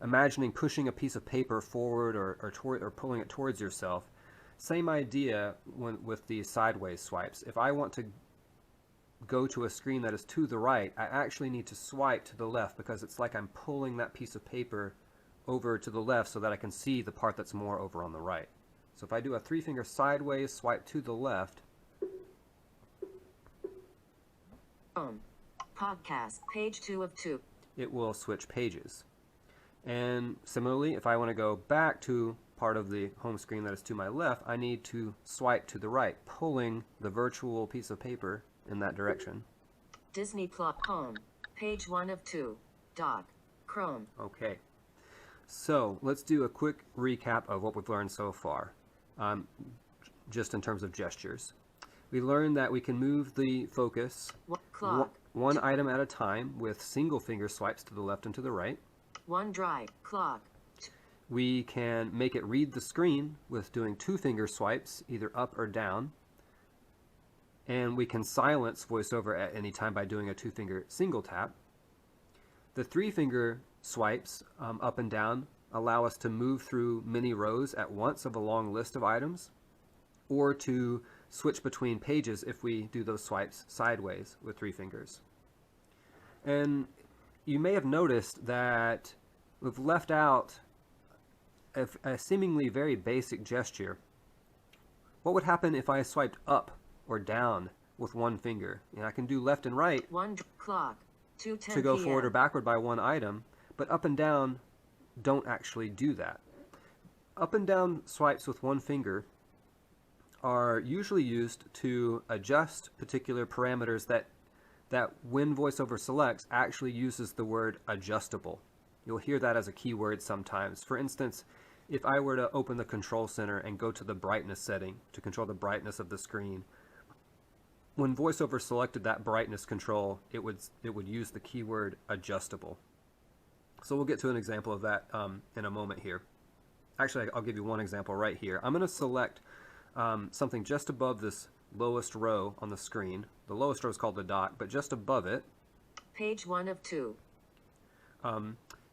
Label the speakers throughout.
Speaker 1: imagining pushing a piece of paper forward or pulling it towards yourself. Same idea with the sideways swipes. If I want to go to a screen that is to the right, I actually need to swipe to the left because it's like I'm pulling that piece of paper over to the left so that I can see the part that's more over on the right. So if I do a 3-finger sideways swipe to the left,
Speaker 2: podcast, page 2 of 2.
Speaker 1: It will switch pages. And similarly, if I want to go back to part of the home screen that is to my left, I need to swipe to the right, pulling the virtual piece of paper in that direction.
Speaker 2: Disney Plus home, page 1 of 2. Dock, Chrome.
Speaker 1: Okay. So let's do a quick recap of what we've learned so far, just in terms of gestures. We learned that we can move the focus one item at a time with single finger swipes to the left and to the right.
Speaker 2: OneDrive, clock.
Speaker 1: We can make it read the screen with doing 2-finger swipes, either up or down. And we can silence VoiceOver at any time by doing a 2-finger single tap. The 3-finger swipes up and down allow us to move through many rows at once of a long list of items, or to switch between pages if we do those swipes sideways with 3 fingers. And you may have noticed that we've left out a seemingly very basic gesture. What would happen if I swiped up or down with 1 finger? I can do left and right to go forward or backward by 1 item, but up and down don't actually do that. Up and down swipes with 1 finger are usually used to adjust particular parameters that when VoiceOver selects actually uses the word adjustable. You'll hear that as a keyword sometimes. For instance, if I were to open the control center and go to the brightness setting to control the brightness of the screen, when VoiceOver selected that brightness control, it would use the keyword adjustable. So we'll get to an example of that in a moment here. Actually, I'll give you one example right here. I'm going to select something just above this lowest row on the screen. The lowest row is called the dock, but just above it,
Speaker 2: page 1 of 2.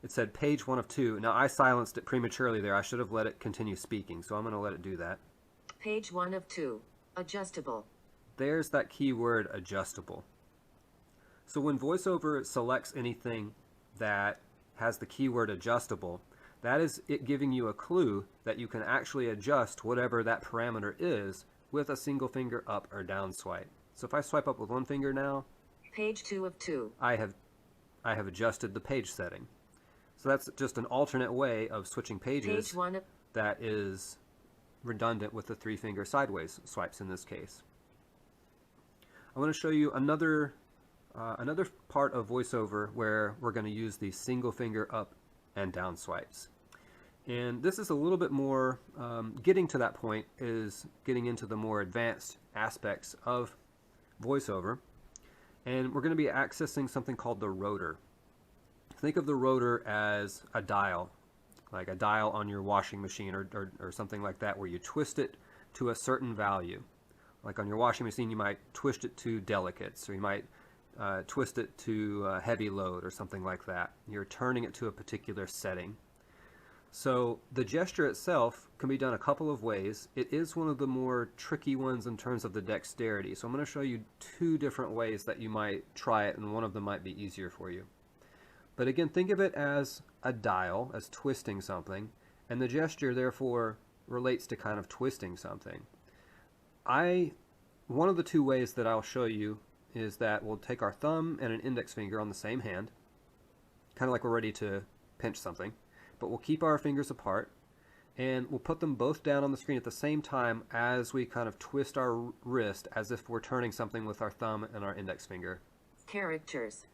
Speaker 1: It said page 1 of 2. Now I silenced it prematurely there. I should have let it continue speaking, so I'm going to let it do that.
Speaker 2: Page 1 of 2. Adjustable.
Speaker 1: There's that keyword adjustable. So when VoiceOver selects anything that has the keyword adjustable, that is it giving you a clue that you can actually adjust whatever that parameter is with a single finger up or down swipe. So if I swipe up with 1 finger now,
Speaker 2: page 2 of 2.
Speaker 1: I have adjusted the page setting. So that's just an alternate way of switching pages
Speaker 2: Page 1 of
Speaker 1: that is redundant with the 3-finger sideways swipes in this case. I want to show you another part of VoiceOver where we're going to use the single finger up and down swipes. And this is a little bit more, getting to that point is getting into the more advanced aspects of VoiceOver. And we're going to be accessing something called the rotor. Think of the rotor as a dial, like a dial on your washing machine or something like that, where you twist it to a certain value. Like on your washing machine, you might twist it to delicates, or you might twist it to heavy load or something like that. You're turning it to a particular setting. So the gesture itself can be done a couple of ways. It is one of the more tricky ones in terms of the dexterity. So I'm going to show you 2 different ways that you might try it, and one of them might be easier for you. But again, think of it as a dial, as twisting something, and the gesture therefore relates to kind of twisting something. One of the 2 ways that I'll show you is that we'll take our thumb and an index finger on the same hand, kind of like we're ready to pinch something, but we'll keep our fingers apart, and we'll put them both down on the screen at the same time as we kind of twist our wrist as if we're turning something with our thumb and our index finger.
Speaker 2: Characters.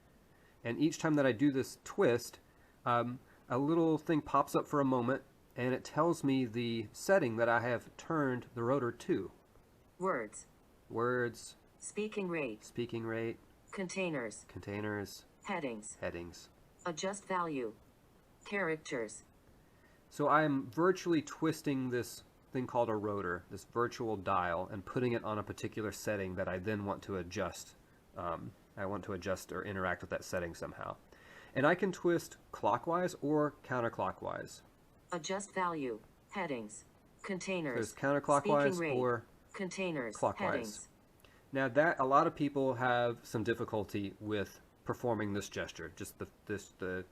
Speaker 1: And each time that I do this twist, a little thing pops up for a moment, and it tells me the setting that I have turned the rotor to. Words.
Speaker 2: Speaking rate.
Speaker 1: Containers.
Speaker 2: Headings. Adjust value. Characters.
Speaker 1: So I'm virtually twisting this thing called a rotor, this virtual dial, and putting it on a particular setting that I then want to adjust. I want to adjust or interact with that setting somehow. And I can twist clockwise or counterclockwise.
Speaker 2: Adjust value. Headings. Containers.
Speaker 1: There's counterclockwise
Speaker 2: Speaking rate.
Speaker 1: or
Speaker 2: Containers.
Speaker 1: clockwise.
Speaker 2: Headings.
Speaker 1: Now that a lot of people have some difficulty with performing this gesture, just the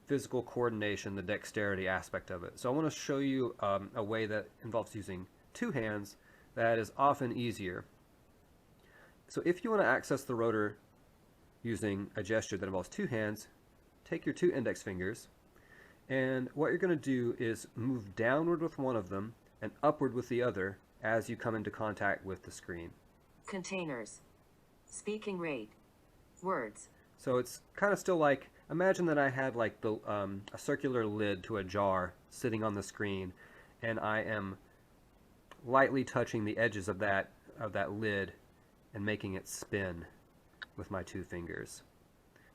Speaker 1: physical coordination, the dexterity aspect of it. So I want to show you a way that involves using two hands that is often easier. So if you want to access the rotor using a gesture that involves two hands, take your two index fingers, and what you're going to do is move downward with one of them and upward with the other as you come into contact with the screen.
Speaker 2: Containers. Speaking rate. Words.
Speaker 1: So it's kind of still like, imagine that I had like a circular lid to a jar sitting on the screen, and I am lightly touching the edges of that lid and making it spin with my two fingers.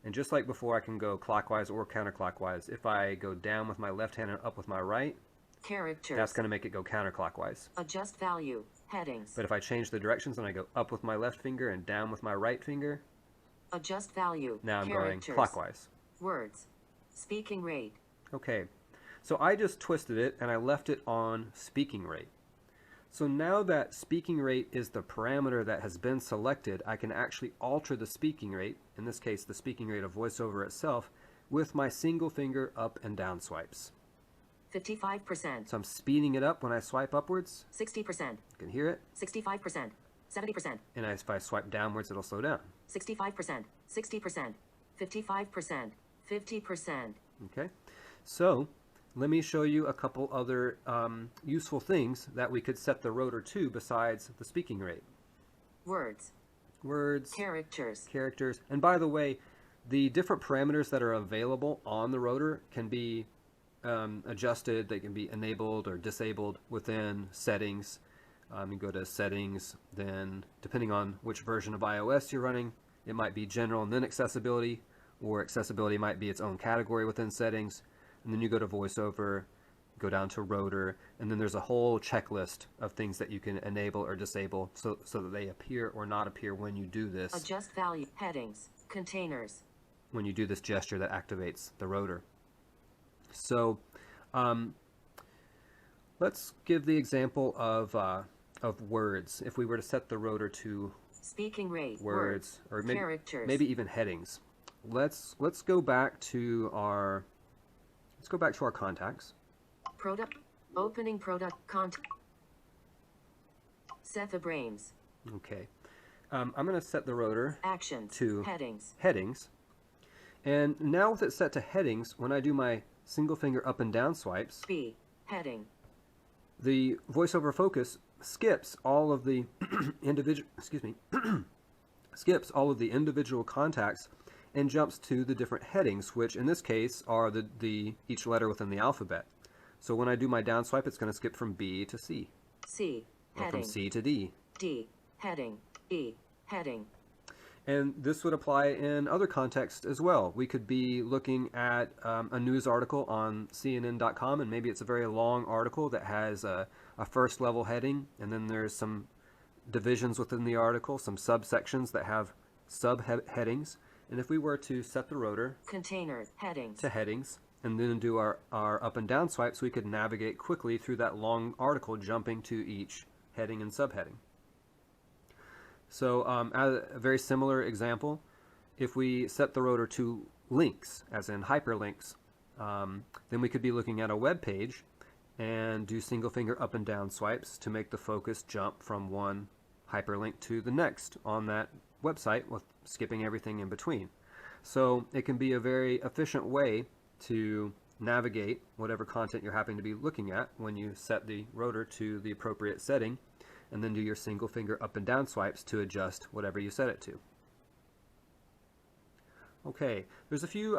Speaker 1: And just like before, I can go clockwise or counterclockwise. If I go down with my left hand and up with my right,
Speaker 2: Characters.
Speaker 1: that's going to make it go counterclockwise.
Speaker 2: Adjust value. Headings.
Speaker 1: But if I change the directions and I go up with my left finger and down with my right finger,
Speaker 2: Adjust value.
Speaker 1: now I'm
Speaker 2: Characters.
Speaker 1: going clockwise.
Speaker 2: Words. Speaking rate.
Speaker 1: Okay, so I just twisted it and I left it on speaking rate. So now that speaking rate is the parameter that has been selected, I can actually alter the speaking rate, in this case the speaking rate of VoiceOver itself, with my single finger up and down swipes.
Speaker 2: 55%.
Speaker 1: So I'm speeding it up when I swipe upwards.
Speaker 2: 60%.
Speaker 1: You can hear it.
Speaker 2: 65%. 70%.
Speaker 1: And if I swipe downwards, it'll slow down.
Speaker 2: 65%. 60%. 55%. 50%.
Speaker 1: Okay, so let me show you a couple other useful things that we could set the rotor to besides the speaking rate.
Speaker 2: Words.
Speaker 1: Words,
Speaker 2: Characters.
Speaker 1: and by the way, the different parameters that are available on the rotor can be adjusted. They can be enabled or disabled within settings. You go to settings, then depending on which version of iOS you're running, it might be general and then accessibility, or accessibility might be its own category within settings. And then you go to VoiceOver, go down to rotor, and then there's a whole checklist of things that you can enable or disable so that they appear or not appear when you do this.
Speaker 2: Adjust value. Headings. Containers.
Speaker 1: When you do this gesture that activates the rotor. So let's give the example of words. If we were to set the rotor to
Speaker 2: Speaking rate.
Speaker 1: words, or
Speaker 2: Characters.
Speaker 1: maybe even headings. Let's go back to our contacts.
Speaker 2: Product. Opening product. Contact. Set the brains.
Speaker 1: Okay. I'm going to set the rotor
Speaker 2: Actions.
Speaker 1: to
Speaker 2: Headings.
Speaker 1: headings. And now with it set to headings, when I do my single finger up and down swipes,
Speaker 2: B. Heading.
Speaker 1: the VoiceOver Focus skips all of the skips all of the individual contacts and jumps to the different headings, which in this case are each letter within the alphabet. So when I do my down swipe, it's going to skip from B to C.
Speaker 2: C.
Speaker 1: Or
Speaker 2: Heading.
Speaker 1: from C to D.
Speaker 2: D. Heading. E. Heading.
Speaker 1: And this would apply in other contexts as well. We could be looking at a news article on CNN.com, and maybe it's a very long article that has a first level heading, and then there's some divisions within the article, some subsections that have subheadings. And if we were to set the rotor
Speaker 2: Container. Headings.
Speaker 1: to headings, and then do our up and down swipes, we could navigate quickly through that long article, jumping to each heading and subheading. So a very similar example, if we set the rotor to links, as in hyperlinks, then we could be looking at a web page and do single finger up and down swipes to make the focus jump from one hyperlink to the next on that website, with skipping everything in between. So it can be a very efficient way to navigate whatever content you're happening to be looking at when you set the rotor to the appropriate setting, and then do your single finger up and down swipes to adjust whatever you set it to. Okay, there's a few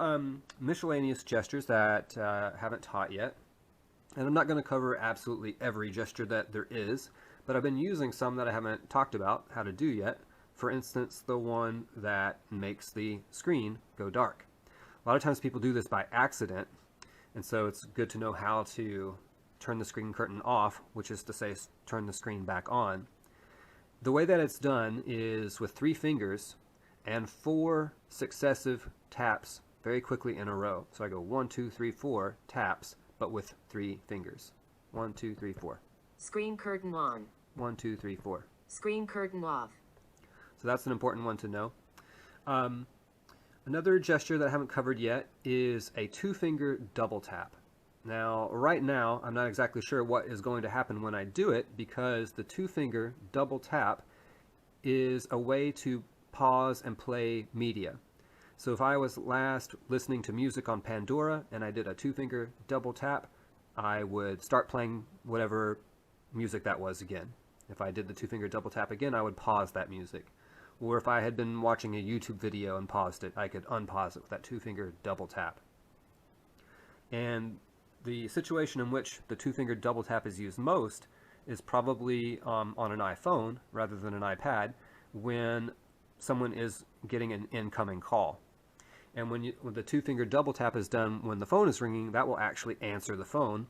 Speaker 1: miscellaneous gestures that I haven't taught yet, and I'm not going to cover absolutely every gesture that there is, but I've been using some that I haven't talked about how to do yet. For instance, the one that makes the screen go dark. A lot of times people do this by accident, and so it's good to know how to turn the screen curtain off, which is to say turn the screen back on. The way that it's done is with 3 fingers and 4 successive taps very quickly in a row. So I go 1, 2, 3, 4 taps, but with 3 fingers. 1, 2, 3, 4.
Speaker 2: Screen curtain on.
Speaker 1: 1, 2, 3, 4.
Speaker 2: Screen curtain off.
Speaker 1: So that's an important one to know. Another gesture that I haven't covered yet is a 2-finger double tap. Now, right now, I'm not exactly sure what is going to happen when I do it, because the 2-finger double tap is a way to pause and play media. So if I was last listening to music on Pandora and I did a 2-finger double tap, I would start playing whatever music that was again. If I did the 2-finger double tap again, I would pause that music. Or if I had been watching a YouTube video and paused it, I could unpause it with that 2-finger double tap. And the situation in which the 2-finger double tap is used most is probably on an iPhone rather than an iPad, when someone is getting an incoming call. And when the 2-finger double tap is done when the phone is ringing, that will actually answer the phone.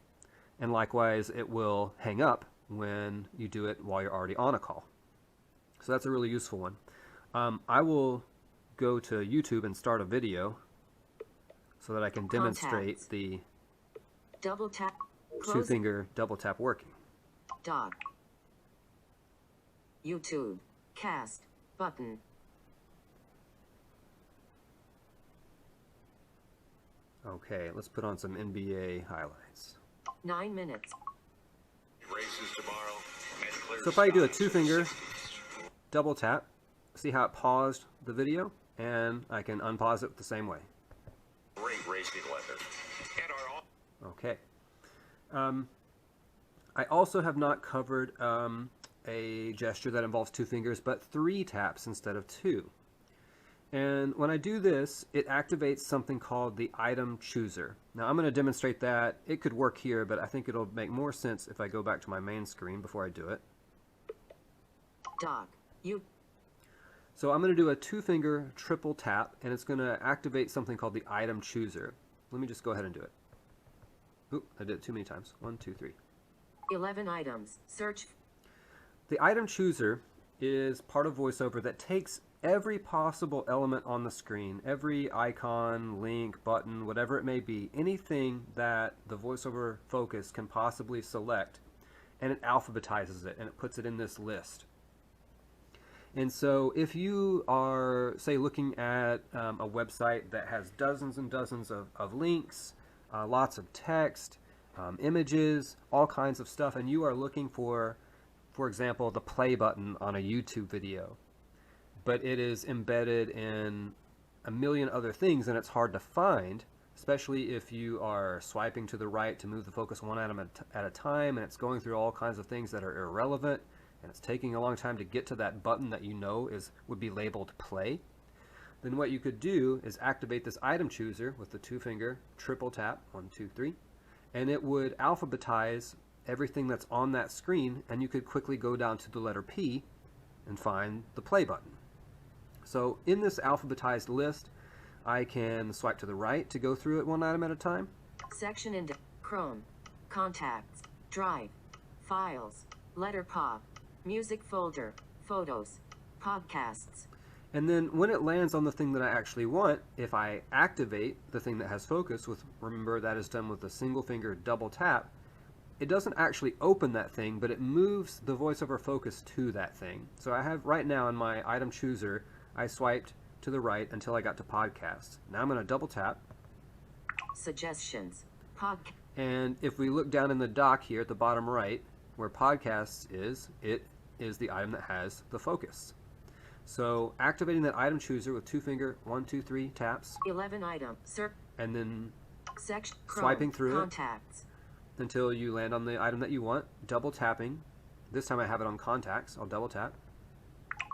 Speaker 1: And likewise, it will hang up when you do it while you're already on a call. So that's a really useful one. I will go to YouTube and start a video so that I can demonstrate
Speaker 2: Contacts.
Speaker 1: the
Speaker 2: Double tap. Close.
Speaker 1: 2-finger double tap working.
Speaker 2: Dock. YouTube. Cast. Button.
Speaker 1: Okay, let's put on some NBA highlights.
Speaker 2: 9 minutes.
Speaker 3: Races tomorrow and clear
Speaker 1: So if I do a
Speaker 3: skies.
Speaker 1: 2-finger double tap, see how it paused the video? And I can unpause it the same way.
Speaker 3: Great racing weather. And our
Speaker 1: Okay. I also have not covered a gesture that involves 2 fingers, but 3 taps instead of 2. And when I do this, it activates something called the item chooser. Now I'm going to demonstrate that. It could work here, but I think it'll make more sense if I go back to my main screen before I do it.
Speaker 2: Dock.
Speaker 1: So I'm going to do a 2-finger triple tap, and it's going to activate something called the item chooser. Let me just go ahead and do it. Oop, I did it too many times. 1, 2, 3.
Speaker 2: 11 items. Search.
Speaker 1: The item chooser is part of VoiceOver that takes every possible element on the screen, every icon, link, button, whatever it may be, anything that the VoiceOver Focus can possibly select, and it alphabetizes it, and it puts it in this list. And so if you are, say, looking at a website that has dozens and dozens of links, lots of text, images, all kinds of stuff, and you are looking for example, the play button on a YouTube video, but it is embedded in a million other things and it's hard to find, especially if you are swiping to the right to move the focus one item at a time, and it's going through all kinds of things that are irrelevant, and it's taking a long time to get to that button that you know would be labeled play. Then what you could do is activate this item chooser with the 2-finger triple tap, 1, 2, 3, and it would alphabetize everything that's on that screen, and you could quickly go down to the letter P and find the play button. So in this alphabetized list, I can swipe to the right to go through it one item at a time.
Speaker 2: Section in Chrome. Contacts. Drive. Files. Letter pop. Music folder. Photos. Podcasts.
Speaker 1: And then when it lands on the thing that I actually want, if I activate the thing that has focus, remember that is done with a 1-finger double tap, it doesn't actually open that thing, but it moves the VoiceOver Focus to that thing. So I have right now in my item chooser, I swiped to the right until I got to podcasts. Now I'm going to double tap.
Speaker 2: Suggestions.
Speaker 1: And if we look down in the dock here at the bottom right, where podcasts is, it is the item that has the focus. So activating that item chooser with 2-finger 1, 2, 3 taps.
Speaker 2: 11 item.
Speaker 1: And then
Speaker 2: Section.
Speaker 1: swiping through
Speaker 2: Contacts.
Speaker 1: it until you land on the item that you want. Double tapping. This time I have it on contacts. I'll double tap.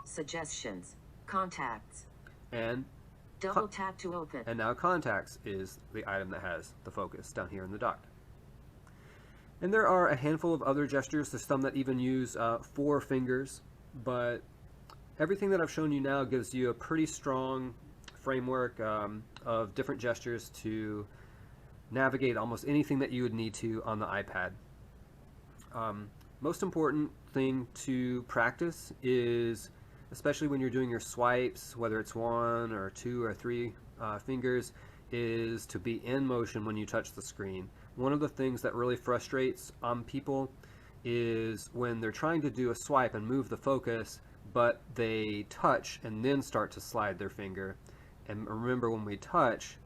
Speaker 2: Suggestions. Contacts.
Speaker 1: And
Speaker 2: Double tap to open.
Speaker 1: And now contacts is the item that has the focus down here in the dock. And there are a handful of other gestures. There's some that even use 4 fingers, but everything that I've shown you now gives you a pretty strong framework of different gestures to navigate almost anything that you would need to on the iPad. Most important thing to practice is, especially when you're doing your swipes, whether it's 1 or 2 or 3 fingers, is to be in motion when you touch the screen. One of the things that really frustrates people is when they're trying to do a swipe and move the focus, but they touch and then start to slide their finger. And remember, when we touch,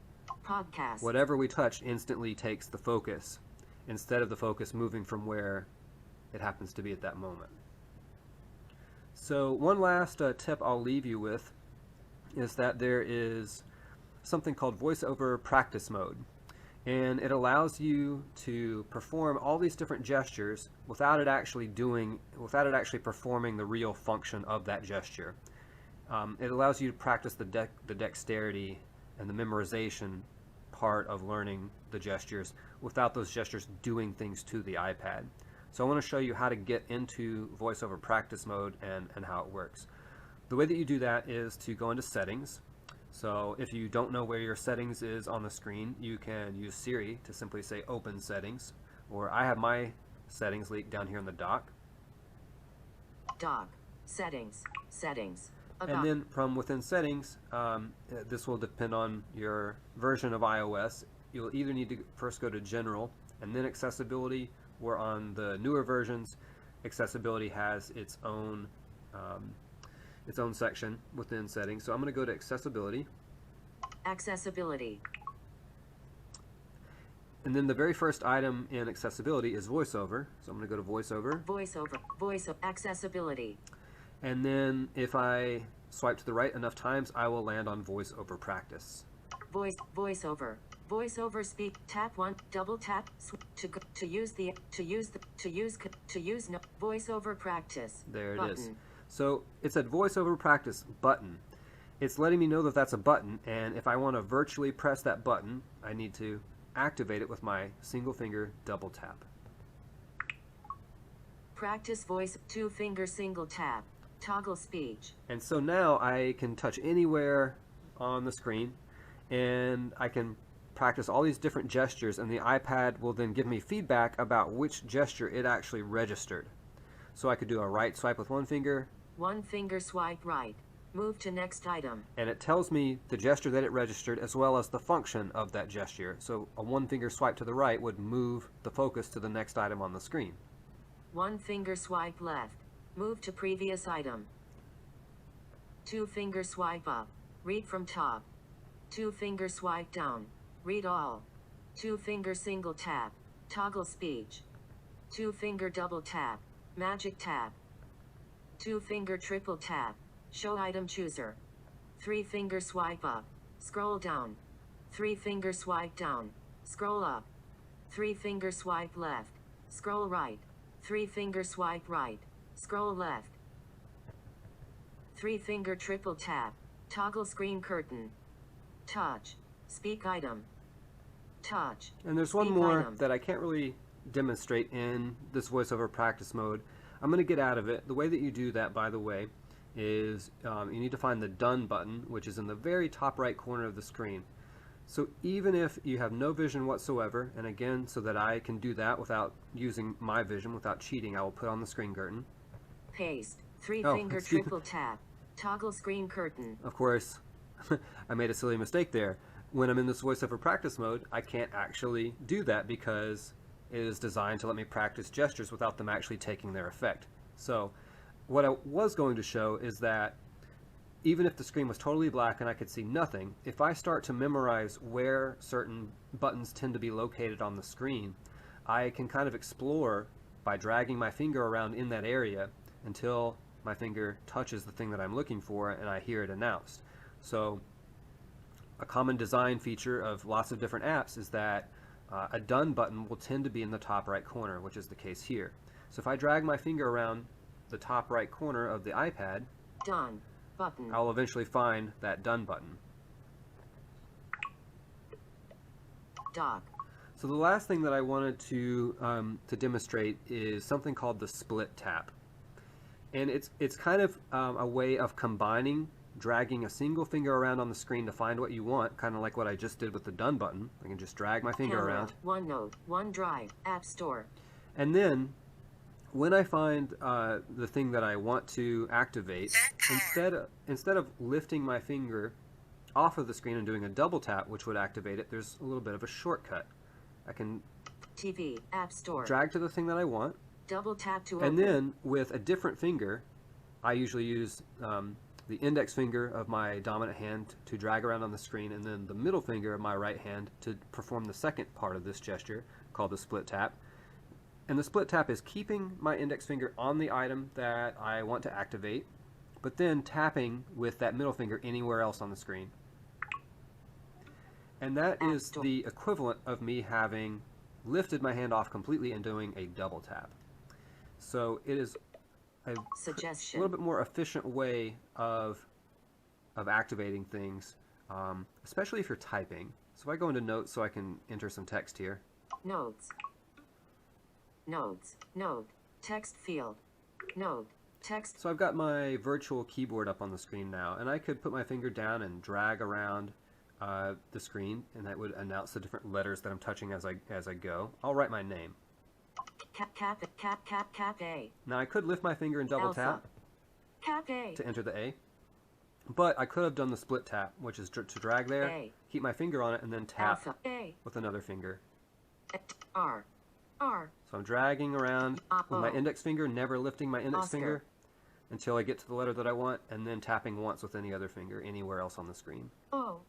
Speaker 2: Podcast.
Speaker 1: whatever we touch instantly takes the focus, instead of the focus moving from where it happens to be at that moment. So one last tip I'll leave you with is that there is something called Voiceover Practice Mode. And it allows you to perform all these different gestures without it actually performing the real function of that gesture. It allows you to practice the dexterity and the memorization part of learning the gestures without those gestures doing things to the iPad. So I want to show you how to get into Voiceover Practice Mode and how it works. The way that you do that is to go into Settings. So if you don't know where your settings is on the screen, you can use Siri to simply say Open Settings, or I have my settings linked down here in the dock.
Speaker 2: Dock. Settings. Settings.
Speaker 1: And then from within Settings, this will depend on your version of iOS. You'll either need to first go to General and then Accessibility, or on the newer versions, Accessibility has its own section within Settings. So I'm going to go to Accessibility.
Speaker 2: Accessibility.
Speaker 1: And then the very first item in Accessibility is VoiceOver. So I'm going to go to VoiceOver.
Speaker 2: Voiceover. Accessibility.
Speaker 1: And then if I swipe to the right enough times, I will land on Voiceover Practice.
Speaker 2: Voiceover. Voiceover speak. Tap 1. Double tap to use Voiceover Practice.
Speaker 1: There it
Speaker 2: button.
Speaker 1: is. So it said Voiceover Practice button. It's letting me know that that's a button, and if I want to virtually press that button, I need to activate it with my single finger double tap.
Speaker 2: Practice voice. 2-finger single tap. Toggle speech.
Speaker 1: And so now I can touch anywhere on the screen, and I can practice all these different gestures, and the iPad will then give me feedback about which gesture it actually registered. So I could do a right swipe with one finger.
Speaker 2: 1-finger swipe right. Move to next item.
Speaker 1: And it tells me the gesture that it registered as well as the function of that gesture. So a 1-finger swipe to the right would move the focus to the next item on the screen.
Speaker 2: 1-finger swipe left. Move to previous item. 2-finger swipe up. Read from top. 2-finger swipe down. Read all. 2-finger single tap. Toggle speech. 2-finger double tap. Magic tap. 2-finger triple tap. Show item chooser. 3-finger swipe up. Scroll down. 3-finger swipe down. Scroll up. 3-finger swipe left. Scroll right. 3-finger swipe right. Scroll left. 3-finger triple tap. Toggle screen curtain. Touch. Speak item. Touch.
Speaker 1: And there's one
Speaker 2: Speak
Speaker 1: more
Speaker 2: item.
Speaker 1: that I can't really demonstrate in this VoiceOver Practice Mode. I'm going to get out of it. The way that you do that, by the way, is you need to find the Done button, which is in the very top right corner of the screen. So even if you have no vision whatsoever, and again, so that I can do that without using my vision, without cheating, I will put on the screen curtain.
Speaker 2: Paste. 3-finger
Speaker 1: excuse me.
Speaker 2: triple tap. Toggle screen curtain.
Speaker 1: Of course, I made a silly mistake there. When I'm in this VoiceOver Practice Mode, I can't actually do that because it is designed to let me practice gestures without them actually taking their effect. So what I was going to show is that even if the screen was totally black and I could see nothing, if I start to memorize where certain buttons tend to be located on the screen, I can kind of explore by dragging my finger around in that area until my finger touches the thing that I'm looking for and I hear it announced. So a common design feature of lots of different apps is that a Done button will tend to be in the top right corner, which is the case here. So if I drag my finger around the top right corner of the iPad,
Speaker 2: Done button.
Speaker 1: I'll eventually find that Done button.
Speaker 2: Dock.
Speaker 1: So the last thing that I wanted to demonstrate is something called the split tap. And it's kind of a way of combining dragging a single finger around on the screen to find what you want, kind of like what I just did with the Done button. I can just drag my finger
Speaker 2: Camera.
Speaker 1: around.
Speaker 2: OneNote. OneDrive. App Store.
Speaker 1: And then when I find the thing that I want to activate, instead of lifting my finger off of the screen and doing a double tap, which would activate it, there's a little bit of a shortcut. I can
Speaker 2: TV, App Store.
Speaker 1: drag to the thing that I want,
Speaker 2: Double tap to
Speaker 1: and
Speaker 2: open.
Speaker 1: then with a different finger, I usually use the index finger of my dominant hand to drag around on the screen, and then the middle finger of my right hand to perform the second part of this gesture called the split tap. And the split tap is keeping my index finger on the item that I want to activate, but then tapping with that middle finger anywhere else on the screen. And that is the equivalent of me having lifted my hand off completely and doing a double tap. So it is a little bit more efficient way of activating things, especially if you're typing. So if I go into Notes so I can enter some text here.
Speaker 2: Notes. Notes. Note. Text field. Note. Text.
Speaker 1: So I've got my virtual keyboard up on the screen now, and I could put my finger down and drag around the screen, and that would announce the different letters that I'm touching as I go. I'll write my name.
Speaker 2: Cap A.
Speaker 1: Now I could lift my finger and double tap
Speaker 2: Cap A.
Speaker 1: to enter the A, but I could have done the split tap, which is to drag there,
Speaker 2: A.
Speaker 1: keep my finger on it, and then tap
Speaker 2: Alpha. A.
Speaker 1: with another finger.
Speaker 2: R. R.
Speaker 1: So I'm dragging around with my index finger, never lifting my index
Speaker 2: Oscar.
Speaker 1: finger until I get to the letter that I want, and then tapping once with any other finger anywhere else on the screen.
Speaker 2: O.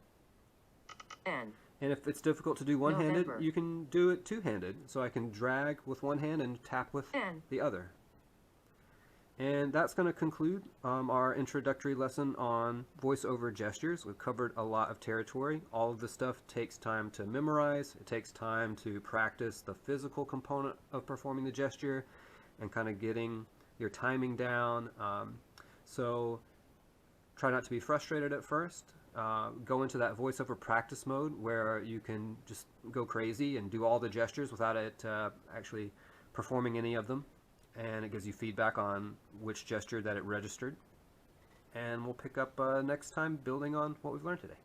Speaker 2: N.
Speaker 1: And if it's difficult to do one-handed,
Speaker 2: November.
Speaker 1: you can do it two-handed. So I can drag with one hand and tap with
Speaker 2: N.
Speaker 1: the other. And that's going to conclude our introductory lesson on voiceover gestures. We've covered a lot of territory. All of this stuff takes time to memorize. It takes time to practice the physical component of performing the gesture and kind of getting your timing down. So try not to be frustrated at first. Go into that voiceover practice mode where you can just go crazy and do all the gestures without it actually performing any of them. And it gives you feedback on which gesture that it registered. And we'll pick up next time building on what we've learned today.